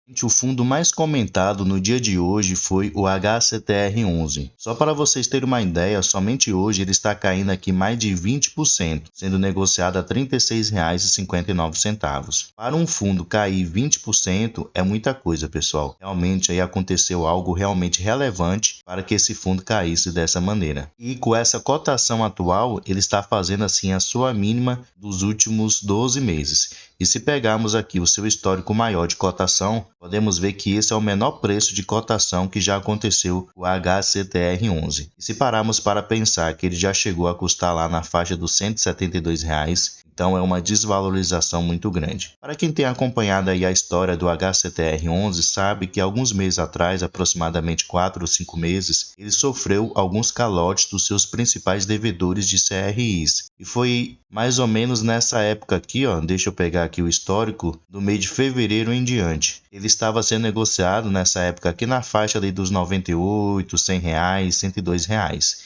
O fundo mais comentado no dia de hoje foi o HCTR11. Só para vocês terem uma ideia, somente hoje ele está caindo aqui mais de 20%, sendo negociado a R$ 36,59. Para um fundo cair 20% é muita coisa, pessoal. Realmente aí aconteceu algo realmente relevante para que esse fundo caísse dessa maneira. E com essa cotação atual, ele está fazendo assim a sua mínima dos últimos 12 meses. E se pegarmos aqui o seu histórico maior de cotação, podemos ver que esse é o menor preço de cotação que já aconteceu o HCTR11. E se pararmos para pensar que ele já chegou a custar lá na faixa dos R$ 172, então é uma desvalorização muito grande. Para quem tem acompanhado aí a história do HCTR11, sabe que alguns meses atrás, aproximadamente 4 ou 5 meses, ele sofreu alguns calotes dos seus principais devedores de CRIs. E foi mais ou menos nessa época aqui, ó, deixa eu pegar aqui o histórico, do mês de fevereiro em diante. Ele estava sendo negociado nessa época aqui na faixa ali dos R$ 98, R$ 100, R$ 102.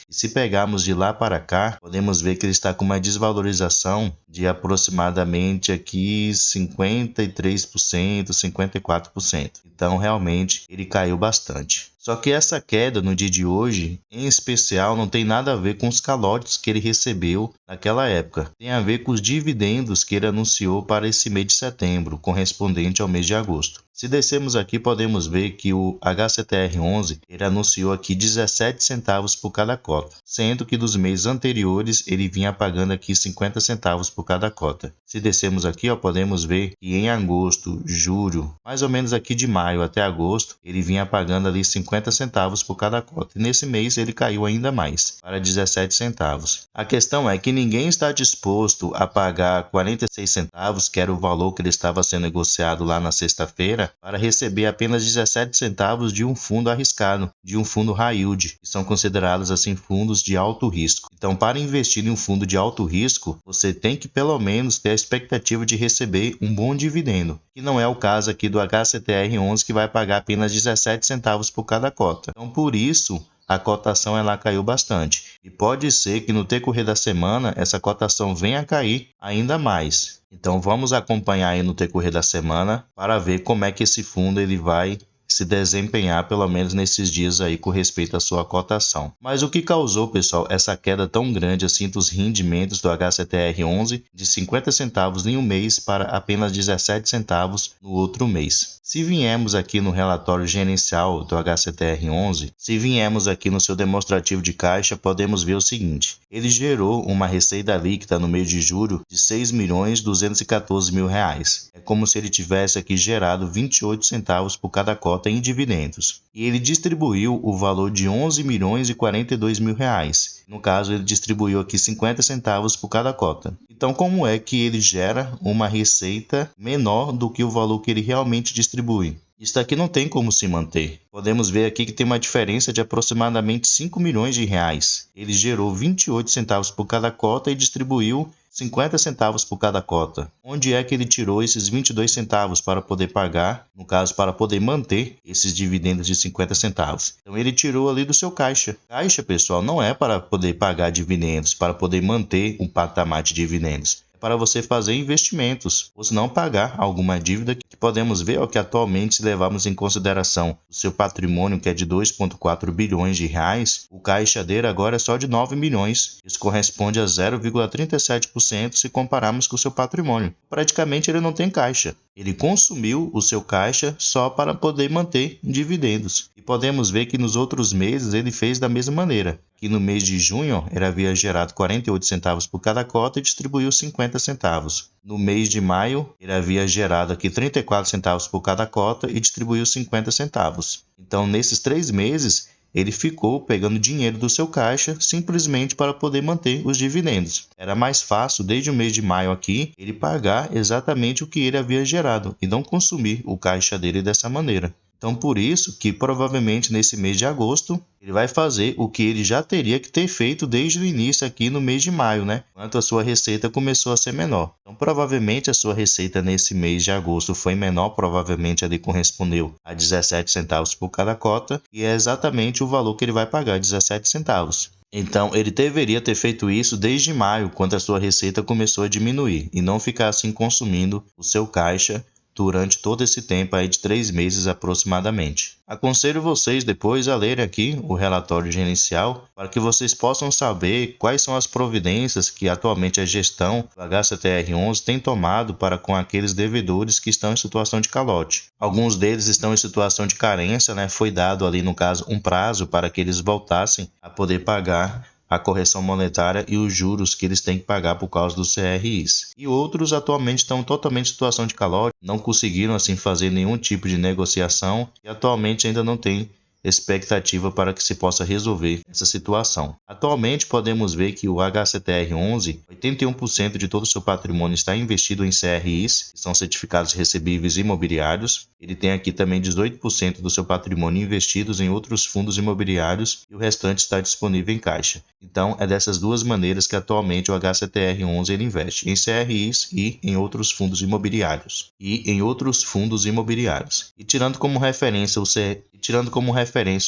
E se pegarmos de lá para cá, podemos ver que ele está com uma desvalorização de aproximadamente aqui 53%, 54%. Então, realmente, ele caiu bastante. Só que essa queda no dia de hoje, em especial, não tem nada a ver com os calotes que ele recebeu naquela época. Tem a ver com os dividendos que ele anunciou para esse mês de setembro, correspondente ao mês de agosto. Se descermos aqui, podemos ver que o HCTR11 ele anunciou aqui 17 centavos por cada cota, sendo que dos meses anteriores ele vinha pagando aqui 50 centavos por cada cota. Se descermos aqui, ó, podemos ver que em agosto, julho, mais ou menos aqui de maio até agosto, ele vinha pagando ali 50 centavos por cada cota. E nesse mês ele caiu ainda mais, para 17 centavos. A questão é que ninguém está disposto a pagar 46 centavos, que era o valor que ele estava sendo negociado lá na sexta-feira, para receber apenas 17 centavos de um fundo arriscado, de um fundo high yield, que são considerados assim fundos de alto risco. Então, para investir em um fundo de alto risco, você tem que pelo menos ter a expectativa de receber um bom dividendo, que não é o caso aqui do HCTR11, que vai pagar apenas 17 centavos por cada cota. Então, por isso, a cotação ela caiu bastante. E pode ser que no decorrer da semana essa cotação venha a cair ainda mais. Então vamos acompanhar aí no decorrer da semana para ver como é que esse fundo ele vai se desempenhar pelo menos nesses dias aí com respeito à sua cotação. Mas o que causou, pessoal, essa queda tão grande assim dos rendimentos do HCTR11 de 50 centavos em um mês para apenas 17 centavos no outro mês? Se viemos aqui no relatório gerencial do HCTR11, se viemos aqui no seu demonstrativo de caixa, podemos ver o seguinte: ele gerou uma receita líquida no mês de julho de R$ 6.214.000. É como se ele tivesse aqui gerado 28 centavos por cada cota em dividendos. E ele distribuiu o valor de R$ 11.042.000. No caso, ele distribuiu aqui 50 centavos por cada cota. Então, como é que ele gera uma receita menor do que o valor que ele realmente distribui? Isso aqui não tem como se manter. Podemos ver aqui que tem uma diferença de aproximadamente R$ 5 milhões. Ele gerou 28 centavos por cada cota e distribuiu 50 centavos por cada cota. Onde é que ele tirou esses 22 centavos para poder pagar, no caso, para poder manter esses dividendos de 50 centavos? Então ele tirou ali do seu caixa. Caixa, pessoal, não é para poder pagar dividendos, para poder manter um patamar de dividendos. Para você fazer investimentos, ou se não pagar alguma dívida, que podemos ver que atualmente, se levarmos em consideração o seu patrimônio, que é de 2,4 bilhões de reais, o caixa dele agora é só de 9 milhões. Isso corresponde a 0,37% se compararmos com o seu patrimônio. Praticamente ele não tem caixa. Ele consumiu o seu caixa só para poder manter dividendos. E podemos ver que nos outros meses ele fez da mesma maneira. Que no mês de junho ele havia gerado 48 centavos por cada cota e distribuiu 50 centavos. No mês de maio ele havia gerado aqui 34 centavos por cada cota e distribuiu 50 centavos. Então nesses 3 meses ele ficou pegando dinheiro do seu caixa simplesmente para poder manter os dividendos. Era mais fácil, desde o mês de maio aqui, ele pagar exatamente o que ele havia gerado e não consumir o caixa dele dessa maneira. Então, por isso que provavelmente nesse mês de agosto, ele vai fazer o que ele já teria que ter feito desde o início aqui no mês de maio, né? Enquanto a sua receita começou a ser menor. Então, provavelmente a sua receita nesse mês de agosto foi menor, provavelmente ali correspondeu a 17 centavos por cada cota, e é exatamente o valor que ele vai pagar, 17 centavos. Então, ele deveria ter feito isso desde maio, quando a sua receita começou a diminuir, e não ficar assim consumindo o seu caixa durante todo esse tempo aí de 3 meses aproximadamente. Aconselho vocês depois a lerem aqui o relatório gerencial para que vocês possam saber quais são as providências que atualmente a gestão do HCTR11 tem tomado para com aqueles devedores que estão em situação de calote. Alguns deles estão em situação de carência, né? Foi dado ali no caso um prazo para que eles voltassem a poder pagar a correção monetária e os juros que eles têm que pagar por causa dos CRIs. E outros atualmente estão totalmente em situação de calote, não conseguiram assim fazer nenhum tipo de negociação e atualmente ainda não tem expectativa para que se possa resolver essa situação. Atualmente podemos ver que o HCTR11, 81% de todo o seu patrimônio está investido em CRIs, que são certificados recebíveis imobiliários. Ele tem aqui também 18% do seu patrimônio investidos em outros fundos imobiliários e o restante está disponível em caixa. Então é dessas duas maneiras que atualmente o HCTR11 ele investe, em CRIs e em outros fundos imobiliários. E tirando como referência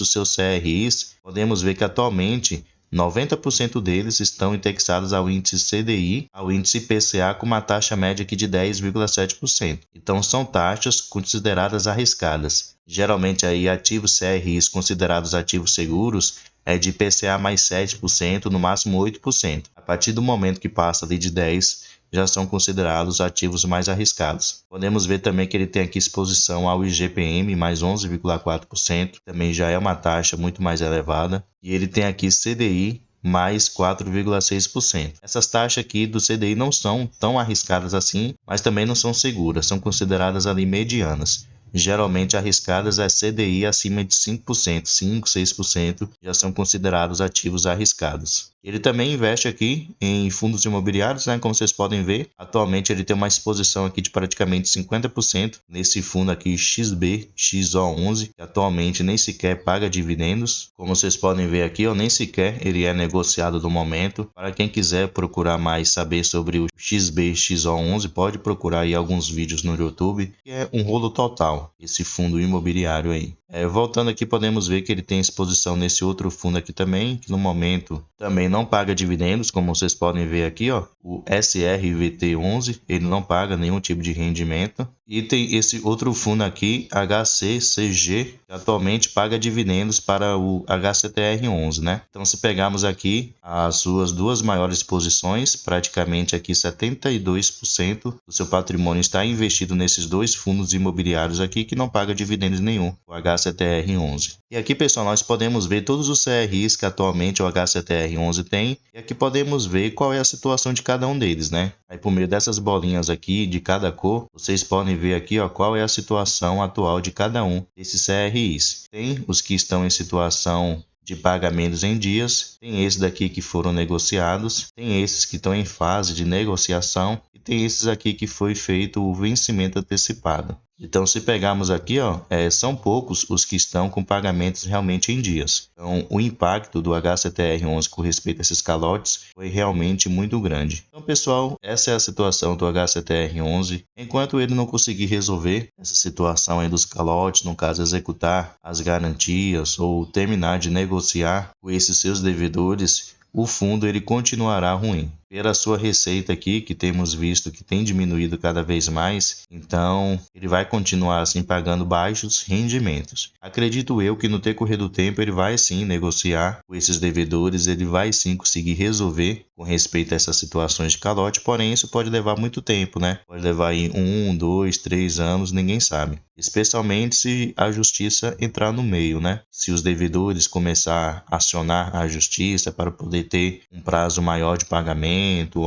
os seus CRIs, podemos ver que atualmente 90% deles estão indexados ao índice CDI, ao índice IPCA com uma taxa média aqui de 10,7%. Então são taxas consideradas arriscadas. Geralmente aí ativos CRIs considerados ativos seguros é de IPCA mais 7%, no máximo 8%. A partir do momento que passa ali de 10%, já são considerados ativos mais arriscados. Podemos ver também que ele tem aqui exposição ao IGPM mais 11,4%, também já é uma taxa muito mais elevada. E ele tem aqui CDI mais 4,6%. Essas taxas aqui do CDI não são tão arriscadas assim, mas também não são seguras, são consideradas ali medianas. Geralmente arriscadas é CDI acima de 5%, 5, 6% já são considerados ativos arriscados. Ele também investe aqui em fundos imobiliários, né? Como vocês podem ver, atualmente ele tem uma exposição aqui de praticamente 50% nesse fundo aqui XBXO11, que atualmente nem sequer paga dividendos. Como vocês podem ver aqui, nem sequer ele é negociado no momento. Para quem quiser procurar mais saber sobre o XBXO11, pode procurar aí alguns vídeos no YouTube, que é um rolo total, esse fundo imobiliário aí. Voltando aqui, podemos ver que ele tem exposição nesse outro fundo aqui também, que no momento também não paga dividendos, como vocês podem ver aqui, o SRVT11, ele não paga nenhum tipo de rendimento. E tem esse outro fundo aqui, HCCG, que atualmente paga dividendos para o HCTR11, né? Então, se pegarmos aqui as suas duas maiores posições, praticamente aqui 72% do seu patrimônio está investido nesses dois fundos imobiliários aqui que não paga dividendos nenhum, o HCTR11. E aqui, pessoal, nós podemos ver todos os CRIs que atualmente o HCTR11 tem, e aqui podemos ver qual é a situação de cada um deles, né? Aí, por meio dessas bolinhas aqui de cada cor, vocês podem ver aqui qual é a situação atual de cada um desses CRIs. Tem os que estão em situação de pagamentos em dias, tem esses daqui que foram negociados, tem esses que estão em fase de negociação e tem esses aqui que foi feito o vencimento antecipado. Então, se pegarmos aqui, são poucos os que estão com pagamentos realmente em dias. Então, o impacto do HCTR11 com respeito a esses calotes foi realmente muito grande. Então, pessoal, essa é a situação do HCTR11. Enquanto ele não conseguir resolver essa situação aí dos calotes, no caso, executar as garantias ou terminar de negociar com esses seus devedores, o fundo ele continuará ruim. Pela sua receita aqui, que temos visto que tem diminuído cada vez mais, então ele vai continuar assim pagando baixos rendimentos. Acredito eu que no decorrer do tempo ele vai sim negociar com esses devedores, ele vai sim conseguir resolver com respeito a essas situações de calote, porém isso pode levar muito tempo, né? Pode levar aí 1, 2, 3 anos, ninguém sabe. Especialmente se a justiça entrar no meio, né? Se os devedores começar a acionar a justiça para poder ter um prazo maior de pagamento, ou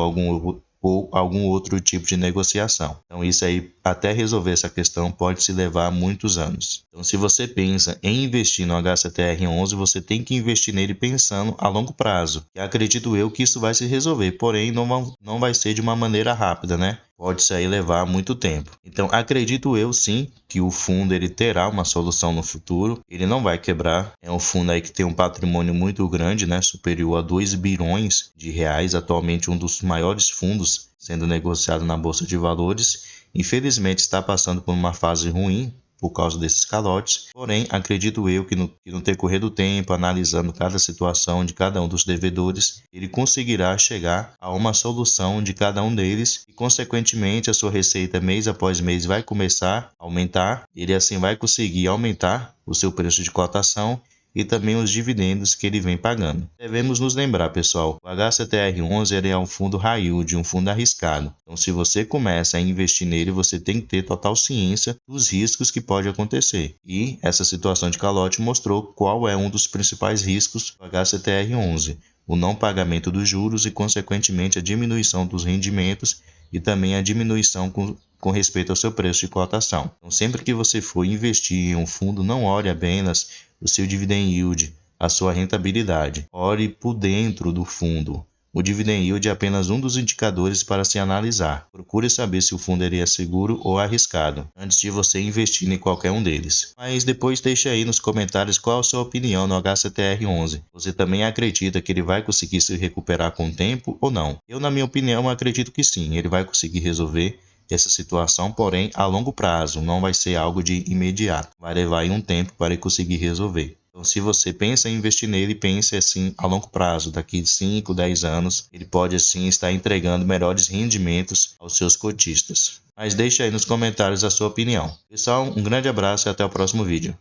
algum outro tipo de negociação. Então isso aí, até resolver essa questão, pode se levar muitos anos. Então se você pensa em investir no HCTR11, você tem que investir nele pensando a longo prazo. E acredito eu que isso vai se resolver, porém não vai ser de uma maneira rápida, né? Pode isso aí levar muito tempo. Então acredito eu sim que o fundo ele terá uma solução no futuro, ele não vai quebrar. É um fundo aí que tem um patrimônio muito grande, né? Superior a 2 bilhões de reais, atualmente um dos maiores fundos sendo negociado na Bolsa de Valores. Infelizmente está passando por uma fase ruim por causa desses calotes. Porém, acredito eu que no decorrer do tempo, analisando cada situação de cada um dos devedores, ele conseguirá chegar a uma solução de cada um deles e, consequentemente, a sua receita mês após mês vai começar a aumentar. Ele assim vai conseguir aumentar o seu preço de cotação e também os dividendos que ele vem pagando. Devemos nos lembrar, pessoal, o HCTR11 ele é um fundo high yield, um fundo arriscado. Então, se você começa a investir nele, você tem que ter total ciência dos riscos que pode acontecer. E essa situação de calote mostrou qual é um dos principais riscos do HCTR11. O não pagamento dos juros e, consequentemente, a diminuição dos rendimentos e também a diminuição com respeito ao seu preço de cotação. Então, sempre que você for investir em um fundo, não olhe apenas o seu dividend yield, a sua rentabilidade. Olhe por dentro do fundo. O dividend yield é apenas um dos indicadores para se analisar. Procure saber se o fundo é seguro ou arriscado, antes de você investir em qualquer um deles. Mas depois deixe aí nos comentários qual a sua opinião no HCTR11. Você também acredita que ele vai conseguir se recuperar com o tempo ou não? Eu, na minha opinião, acredito que sim, ele vai conseguir resolver essa situação, porém a longo prazo, não vai ser algo de imediato, vai levar aí um tempo para ele conseguir resolver. Então, se você pensa em investir nele, pense assim a longo prazo, daqui 5, 10 anos, ele pode assim estar entregando melhores rendimentos aos seus cotistas. Mas deixe aí nos comentários a sua opinião. Pessoal, um grande abraço e até o próximo vídeo.